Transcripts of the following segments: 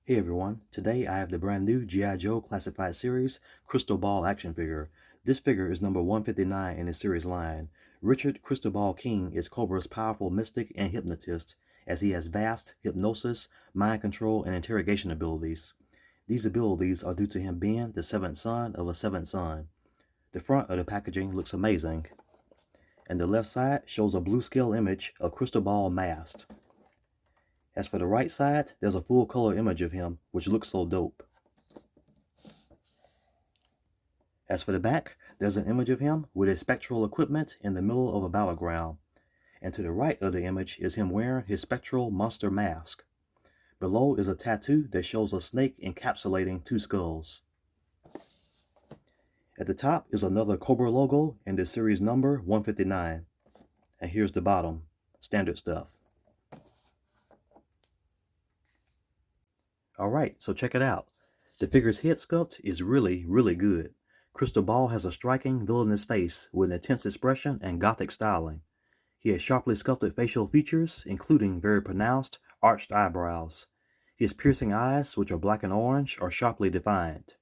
Hey everyone, today I have the brand new G.I. Joe Classified Series Crystal Ball action figure. This figure is number 159 in the series line. Richard Crystal Ball King is Cobra's powerful mystic and hypnotist, as he has vast hypnosis, mind control, and interrogation abilities. These abilities are due to him being the seventh son of a seventh son. The front of the packaging looks amazing, and the left side shows a blue scale image of Crystal Ball masked. As for the right side, there's a full color image of him, which looks so dope. As for the back, there's an image of him with his spectral equipment in the middle of a battleground. And to the right of the image is him wearing his spectral monster mask. Below is a tattoo that shows a snake encapsulating two skulls. At the top is another Cobra logo and the series number 159. And here's the bottom, standard stuff. Alright, so check it out. The figure's head sculpt is really good. Crystal Ball has a striking villainous face with an intense expression and gothic styling. He has sharply sculpted facial features, including very pronounced, arched eyebrows. His piercing eyes, which are black and orange, are sharply defined.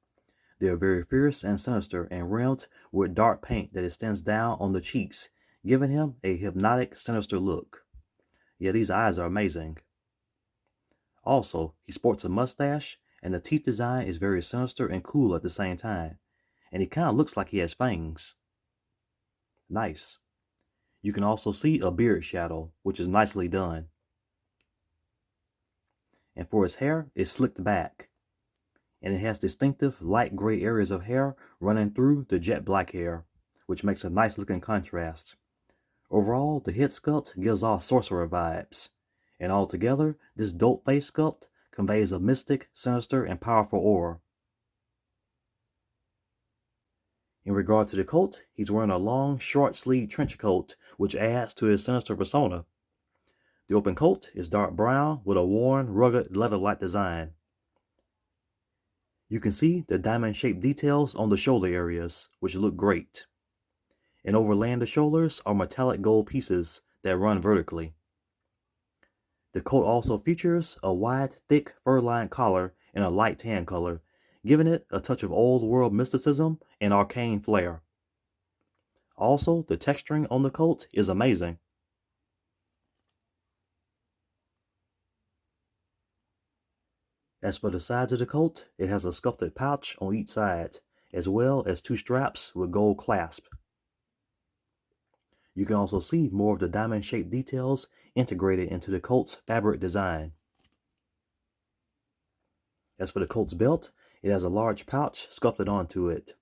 They are very fierce and sinister and rimmed with dark paint that extends down on the cheeks, giving him a hypnotic, sinister look. Yeah, these eyes are amazing. Also, he sports a mustache, and the teeth design is very sinister and cool at the same time. And he kind of looks like he has fangs. Nice. You can also see a beard shadow, which is nicely done. And for his hair, it's slicked back. And it has distinctive light gray areas of hair running through the jet black hair, which makes a nice looking contrast. Overall, the head sculpt gives off sorcerer vibes. And altogether, this dope face sculpt conveys a mystic, sinister, and powerful aura. In regard to the coat, he's wearing a long, short-sleeved trench coat, which adds to his sinister persona. The open coat is dark brown with a worn, rugged, leather-like design. You can see the diamond-shaped details on the shoulder areas, which look great. And overlaying the shoulders are metallic gold pieces that run vertically. The coat also features a wide, thick, fur-lined collar in a light tan color, giving it a touch of old-world mysticism and arcane flair. Also, the texturing on the coat is amazing. As for the sides of the coat, it has a sculpted pouch on each side, as well as two straps with gold clasp. You can also see more of the diamond-shaped details integrated into the coat's fabric design. As for the coat's belt, it has a large pouch sculpted onto it.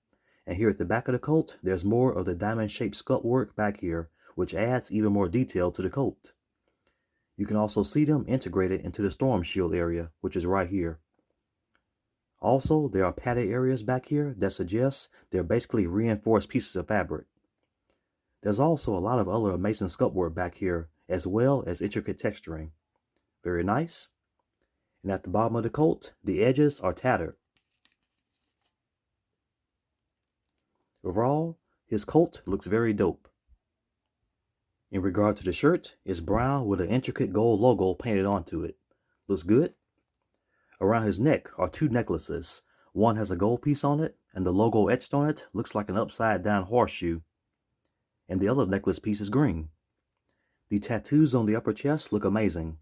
And here at the back of the coat, there's more of the diamond-shaped sculpt work back here, which adds even more detail to the coat. You can also see them integrated into the storm shield area, which is right here. Also, there are padded areas back here that suggest they're basically reinforced pieces of fabric. There's also a lot of other amazing sculpt work back here, as well as intricate texturing. Very nice. And at the bottom of the coat, the edges are tattered. Overall, his coat looks very dope. In regard to the shirt, it's brown with an intricate gold logo painted onto it. Looks good. Around his neck are two necklaces. One has a gold piece on it, and the logo etched on it looks like an upside down horseshoe. And the other necklace piece is green. The tattoos on the upper chest look amazing.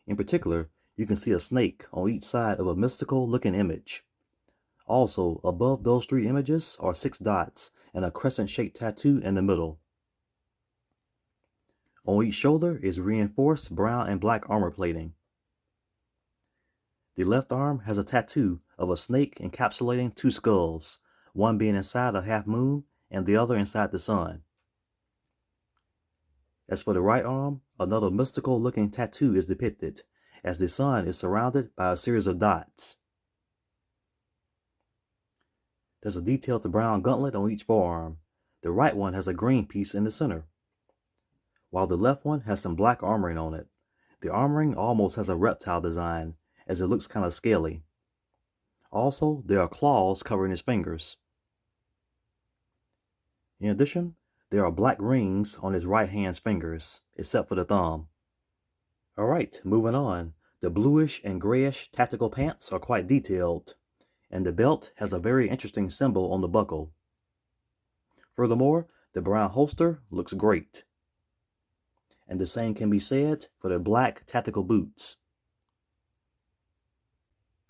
In particular, you can see a snake on each side of a mystical looking image. Also, above those three images are 6 dots and a crescent-shaped tattoo in the middle. On each shoulder is reinforced brown and black armor plating. The left arm has a tattoo of a snake encapsulating two skulls, one being inside a half moon and the other inside the sun. As for the right arm, another mystical looking tattoo is depicted, as the sun is surrounded by a series of dots. There's a detailed brown gauntlet on each forearm. The right one has a green piece in the center, while the left one has some black armoring on it. The armoring almost has a reptile design, as it looks kind of scaly. Also, there are claws covering his fingers. In addition, there are black rings on his right hand's fingers, except for the thumb. Alright, moving on. The bluish and grayish tactical pants are quite detailed, and the belt has a very interesting symbol on the buckle. Furthermore, the brown holster looks great. And the same can be said for the black tactical boots.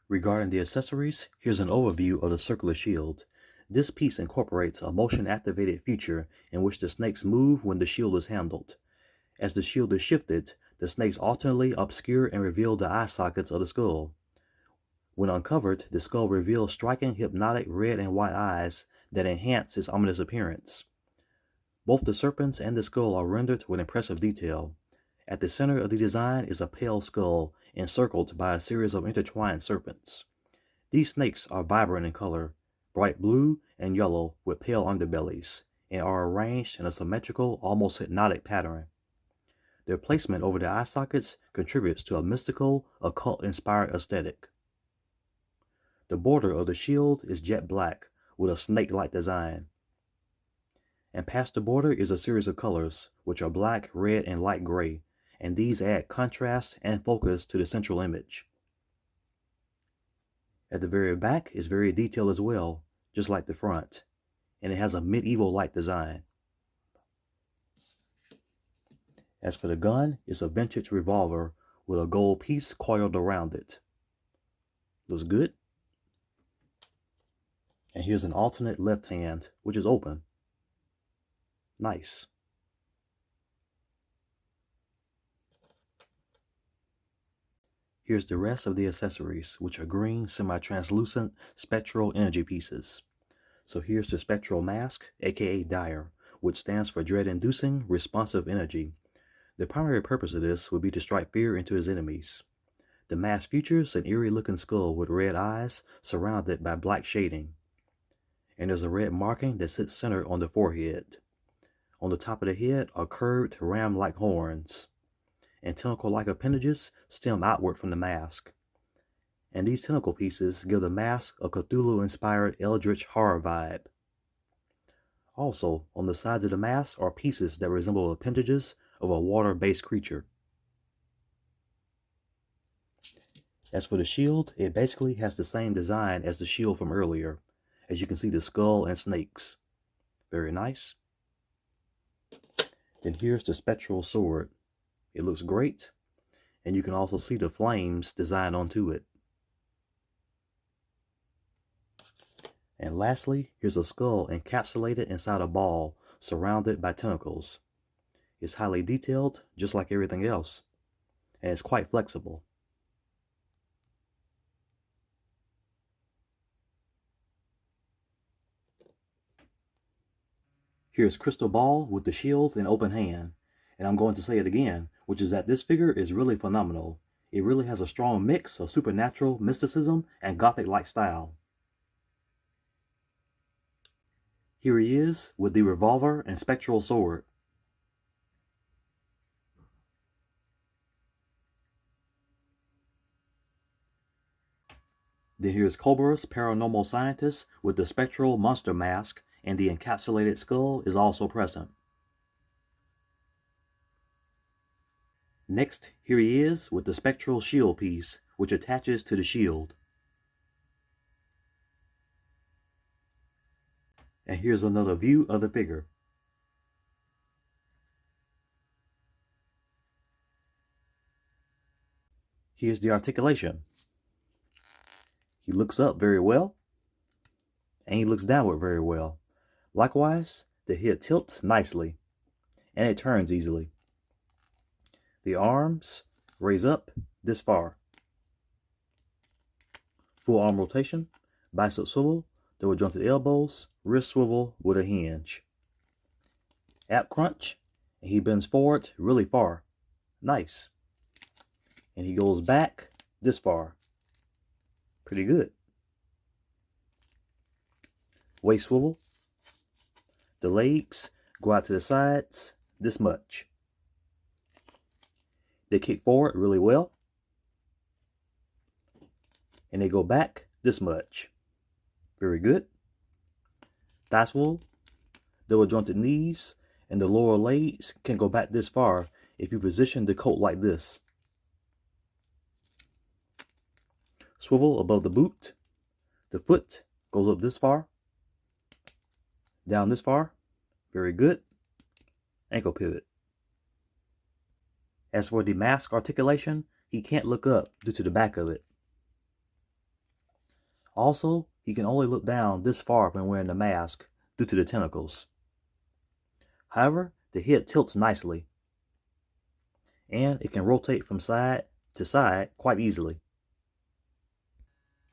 Regarding the accessories, here's an overview of the circular shield. This piece incorporates a motion-activated feature in which the snakes move when the shield is handled. As the shield is shifted, the snakes alternately obscure and reveal the eye sockets of the skull. When uncovered, the skull reveals striking hypnotic red and white eyes that enhance its ominous appearance. Both the serpents and the skull are rendered with impressive detail. At the center of the design is a pale skull encircled by a series of intertwined serpents. These snakes are vibrant in color, bright blue and yellow with pale underbellies, and are arranged in a symmetrical, almost hypnotic pattern. Their placement over the eye sockets contributes to a mystical, occult-inspired aesthetic. The border of the shield is jet black with a snake-like design. And past the border is a series of colors, which are black, red, and light gray, and these add contrast and focus to the central image. At the very back is very detailed as well, just like the front, and it has a medieval-like design. As for the gun, it's a vintage revolver with a gold piece coiled around it. Looks good. And here's an alternate left hand, which is open. Nice. Here's the rest of the accessories, which are green, semi-translucent, spectral energy pieces. So here's the spectral mask, aka Dire, which stands for dread-inducing, responsive energy. The primary purpose of this would be to strike fear into his enemies. The mask features an eerie-looking skull with red eyes surrounded by black shading. And there's a red marking that sits centered on the forehead. On the top of the head are curved ram-like horns, and tentacle-like appendages stem outward from the mask. And these tentacle pieces give the mask a Cthulhu-inspired eldritch horror vibe. Also, on the sides of the mask are pieces that resemble appendages of a water-based creature. As for the shield, it basically has the same design as the shield from earlier. As you can see, the skull and snakes. Very nice. Then here's the spectral sword. It looks great, and you can also see the flames designed onto it. And lastly, here's a skull encapsulated inside a ball, surrounded by tentacles. It's highly detailed, just like everything else, and it's quite flexible. Here's Crystal Ball with the shield in open hand, and I'm going to say it again, which is that this figure is really phenomenal. It really has a strong mix of supernatural mysticism and gothic-like style. Here he is with the revolver and spectral sword. Then here's Cobra's paranormal scientist with the spectral monster mask, and the encapsulated skull is also present. Next, here he is with the spectral shield piece, which attaches to the shield. And here's another view of the figure. Here's the articulation. He looks up very well, and he looks downward very well. Likewise, the head tilts nicely, and it turns easily. The arms raise up this far. Full arm rotation, bicep swivel, double jointed elbows, wrist swivel with a hinge. Ab crunch, and he bends forward really far. Nice. And he goes back this far. Pretty good. Waist swivel. The legs go out to the sides this much. They kick forward really well. And they go back this much. Very good. Thigh swivel, double jointed knees, and the lower legs can go back this far if you position the coat like this. swivel above the boot. The foot goes up this far, down this far. Very good. Ankle pivot. As for the mask articulation, he can't look up due to the back of it. Also, he can only look down this far when wearing the mask due to the tentacles. However, the head tilts nicely, and it can rotate from side to side quite easily.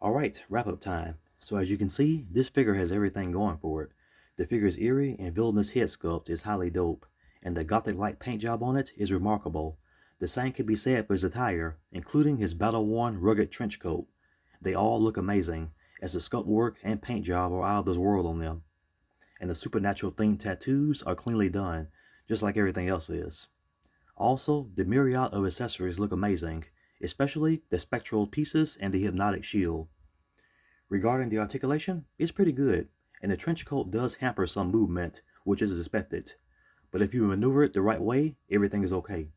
Alright, wrap-up time. So as you can see, this figure has everything going for it. The figure's eerie and villainous head sculpt is highly dope, and the gothic-like paint job on it is remarkable. The same can be said for his attire, including his battle-worn rugged trench coat. They all look amazing, as the sculpt work and paint job are out of this world on them. And the supernatural themed tattoos are cleanly done, just like everything else is. Also, the myriad of accessories look amazing, especially the spectral pieces and the hypnotic shield. Regarding the articulation, it's pretty good, and the trench coat does hamper some movement, which is expected. But if you maneuver it the right way, everything is okay.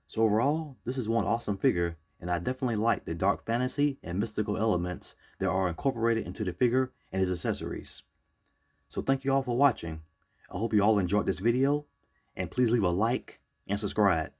So overall, this is one awesome figure, and I definitely like the dark fantasy and mystical elements that are incorporated into the figure and his accessories. So thank you all for watching. I hope you all enjoyed this video, and please leave a like and subscribe.